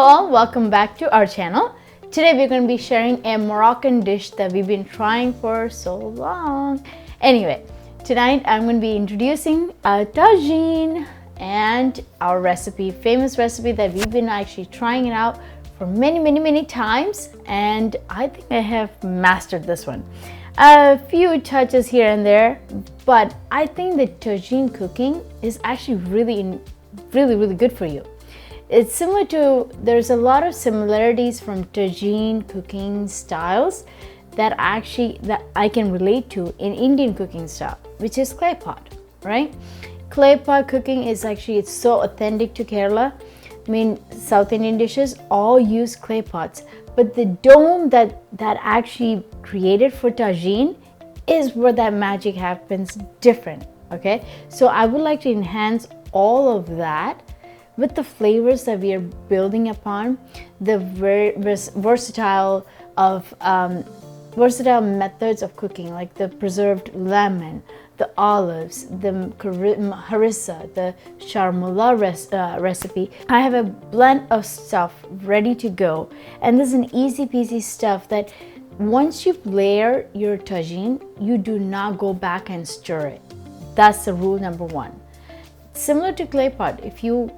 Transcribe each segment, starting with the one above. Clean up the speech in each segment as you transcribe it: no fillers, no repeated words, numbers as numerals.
all, welcome back to our channel. Today we're going to be sharing a Moroccan dish that we've been trying for so long. Anyway, tonight I'm going to be introducing a tagine and our recipe, famous recipe that we've been actually trying it out for many times, and I think I have mastered this one. A few touches here and there, but I think that tagine cooking is actually really good for you. It's similar to, there's a lot of similarities from tagine cooking styles that I can relate to in Indian cooking style, which is clay pot, right? Clay pot cooking is actually, it's so authentic to Kerala. I mean, South Indian dishes all use clay pots, but the dome that actually created for tagine is where that magic happens different, okay? So I would like to enhance all of that with the flavors that we are building upon, the versatile methods of cooking, like the preserved lemon, the olives, the harissa, the Chermoula recipe. I have a blend of stuff ready to go, and this is an easy peasy stuff that once you layer your tagine, you do not go back and stir it. That's the rule number one. Similar to clay pot, if you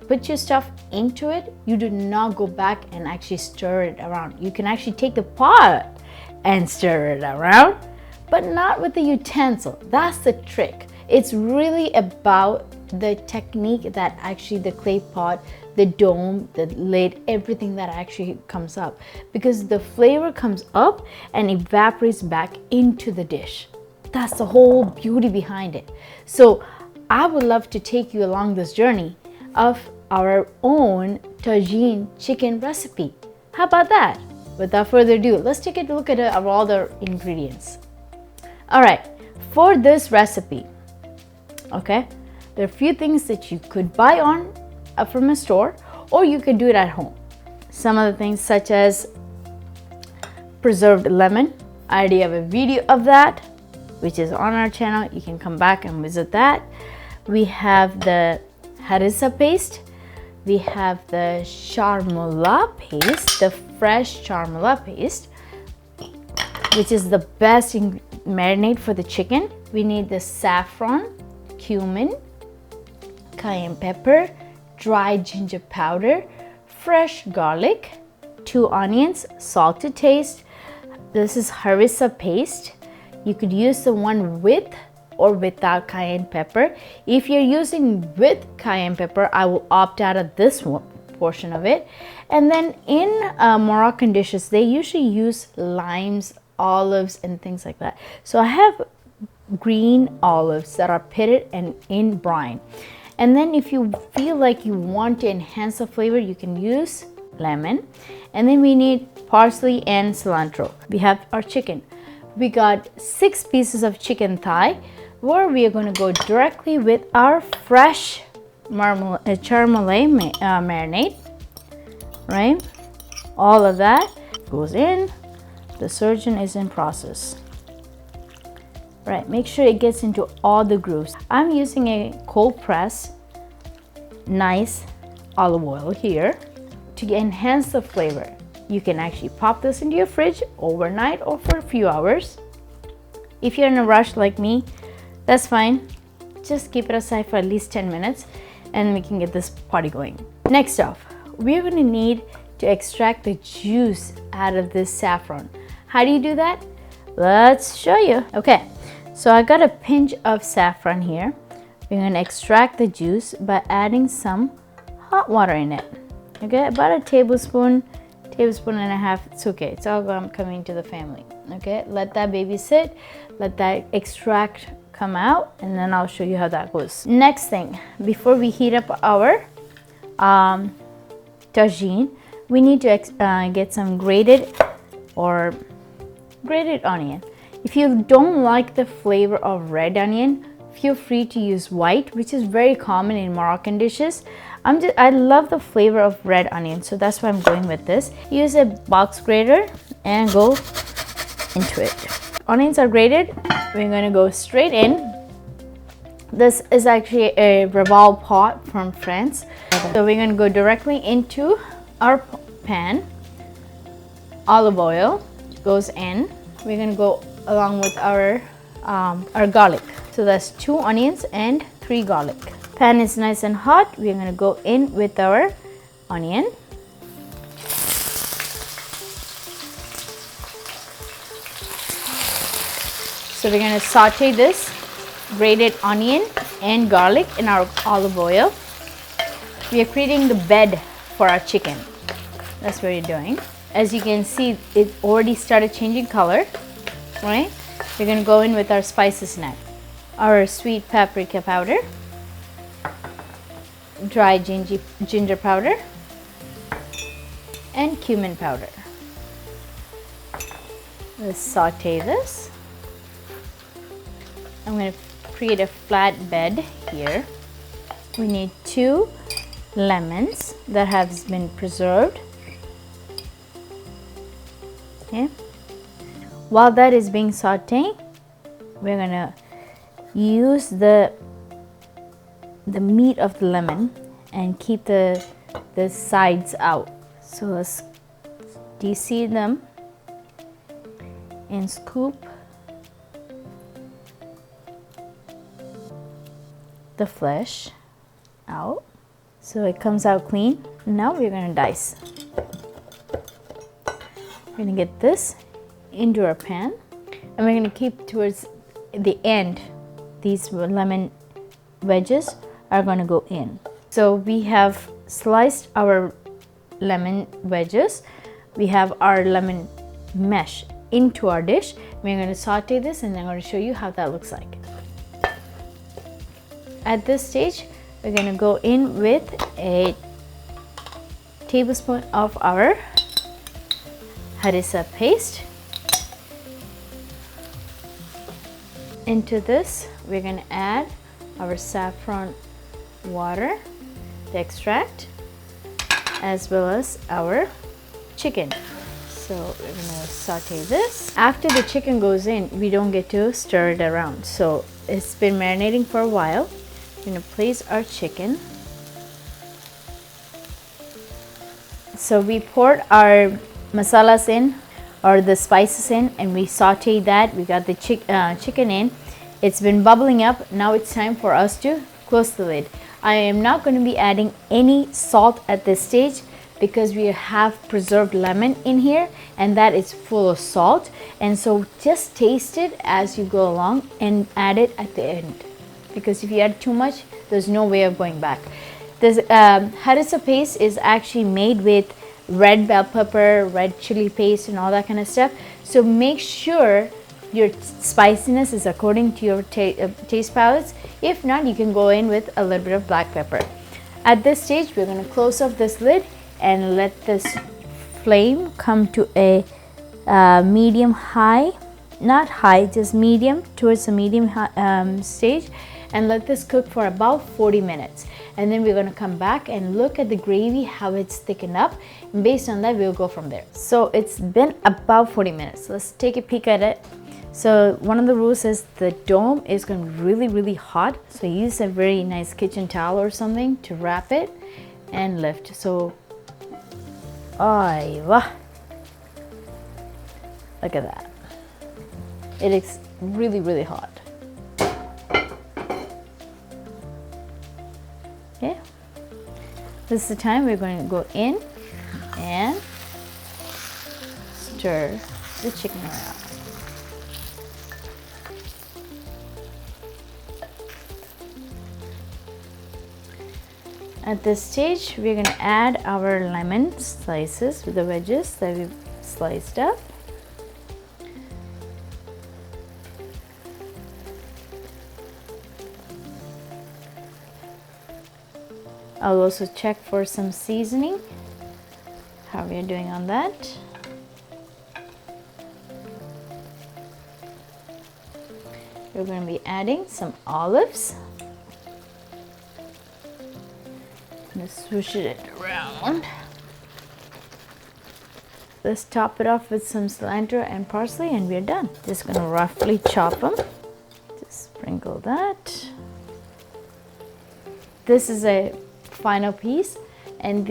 put your stuff into it, you do not go back and actually stir it around. You can actually take the pot and stir it around, but not with the utensil. That's the trick. It's really about the technique that actually the clay pot, the dome, the lid, everything that actually comes up, because the flavor comes up and evaporates back into the dish. That's the whole beauty behind it. So I would love to take you along this journey of our own tagine chicken recipe. How about that? Without further ado, let's take a look at all the ingredients. All right, for this recipe, okay, there are a few things that you could buy from a store, or you could do it at home. Some of the things such as preserved lemon. I already have a video of that, which is on our channel. You can come back and visit that. We have the harissa paste. We have the Chermoula paste, the fresh Chermoula paste, which is the best marinade for the chicken. We need the saffron, cumin, cayenne pepper, dry ginger powder, fresh garlic, 2 onions, salt to taste. This is harissa paste. You could use the one with or without cayenne pepper. If you're using with cayenne pepper, I will opt out of this one portion of it. And then in Moroccan dishes, they usually use limes, olives, and things like that. So I have green olives that are pitted and in brine. And then if you feel like you want to enhance the flavor, you can use lemon. And then we need parsley and cilantro. We have our chicken. We got 6 pieces of chicken thigh, where we are going to go directly with our fresh Chermoula marinade, right? All of that goes in. The surgeon is in process. Right, make sure it gets into all the grooves. I'm using a cold press, nice olive oil here to enhance the flavor. You can actually pop this into your fridge overnight or for a few hours. If you're in a rush like me, that's fine. Just keep it aside for at least 10 minutes and we can get this party going. Next off, we're going to need to extract the juice out of this saffron. How do you do that? Let's show you. Okay, so I got a pinch of saffron here. We're going to extract the juice by adding some hot water in it. Okay, about a tablespoon and a half. It's okay, it's all coming to the family. Okay, let that baby sit, let that extract come out, and then I'll show you how that goes. Next thing, before we heat up our tagine, we need to get some grated onion. If you don't like the flavor of red onion, feel free to use white, which is very common in Moroccan dishes. I love the flavor of red onion, so that's why I'm going with this. Use a box grater and go into it. Onions are grated. We're going to go straight in. This is actually a revolve pot from France. So we're going to go directly into our pan. Olive oil goes in. We're going to go along with our garlic. So that's 2 onions and 3 garlic. Pan is nice and hot. We're going to go in with our onion. So we're going to saute this grated onion and garlic in our olive oil. We are creating the bed for our chicken. That's what you're doing. As you can see, it already started changing color, right? We're going to go in with our spices now. Our sweet paprika powder, dry ginger powder, and cumin powder. Let's saute this. I'm going to create a flat bed here. We need 2 lemons that have been preserved. Okay. While that is being sauteed, we're going to use the meat of the lemon and keep the sides out. So let's de-seed them and scoop the flesh out so it comes out clean. Now we're going to dice. We're going to get this into our pan and we're going to keep towards the end. These lemon wedges are going to go in. So we have sliced our lemon wedges. We have our lemon mesh into our dish. We're going to saute this and I'm going to show you how that looks like. At this stage, we're going to go in with a tablespoon of our harissa paste. Into this, we're going to add our saffron water, the extract, as well as our chicken. So we're going to saute this. After the chicken goes in, we don't get to stir it around. So it's been marinating for a while. We're going to place our chicken. So we poured our masalas in, or the spices in, and we sauteed that. We got the chicken in. It's been bubbling up. Now it's time for us to close the lid. I am not going to be adding any salt at this stage because we have preserved lemon in here and that is full of salt, and so just taste it as you go along and add it at the end, because if you add too much, there's no way of going back. This harissa paste is actually made with red bell pepper, red chili paste, and all that kind of stuff. So make sure your spiciness is according to your taste palates. If not, you can go in with a little bit of black pepper. At this stage, we're going to close off this lid and let this flame come to a medium high, not high, just medium, towards the medium stage, and let this cook for about 40 minutes. And then we're going to come back and look at the gravy, how it's thickened up, and based on that we'll go from there. So it's been about 40 minutes. Let's take a peek at it. So one of the rules is the dome is going to be really hot, so use a very nice kitchen towel or something to wrap it and lift. So look at that, it is really hot. Okay, this is the time we're going to go in and stir the chicken around. At this stage, we're going to add our lemon slices with the wedges that we've sliced up. I'll also check for some seasoning, how we are doing on that. We're going to be adding some olives. Let's switch it around. Let's top it off with some cilantro and parsley and we're done. Just going to roughly chop them. Just sprinkle that. This is a final piece. And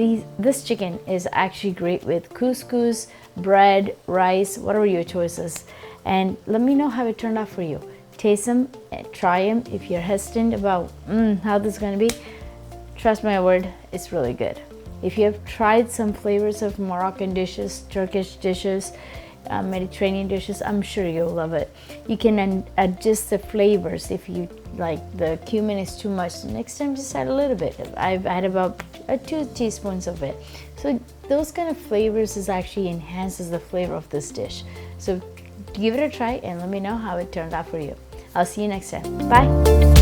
this chicken is actually great with couscous, bread, rice, whatever your choices. And let me know how it turned out for you. Taste them, try them. If you're hesitant about how this is going to be, trust my word, it's really good. If you have tried some flavors of Moroccan dishes, Turkish dishes, Mediterranean dishes, I'm sure you'll love it. You can adjust the flavors. If you like the cumin is too much, next time just add a little bit. I've had about 2 teaspoons of it. So those kind of flavors is actually enhances the flavor of this dish. So give it a try and let me know how it turned out for you. I'll see you next time. Bye.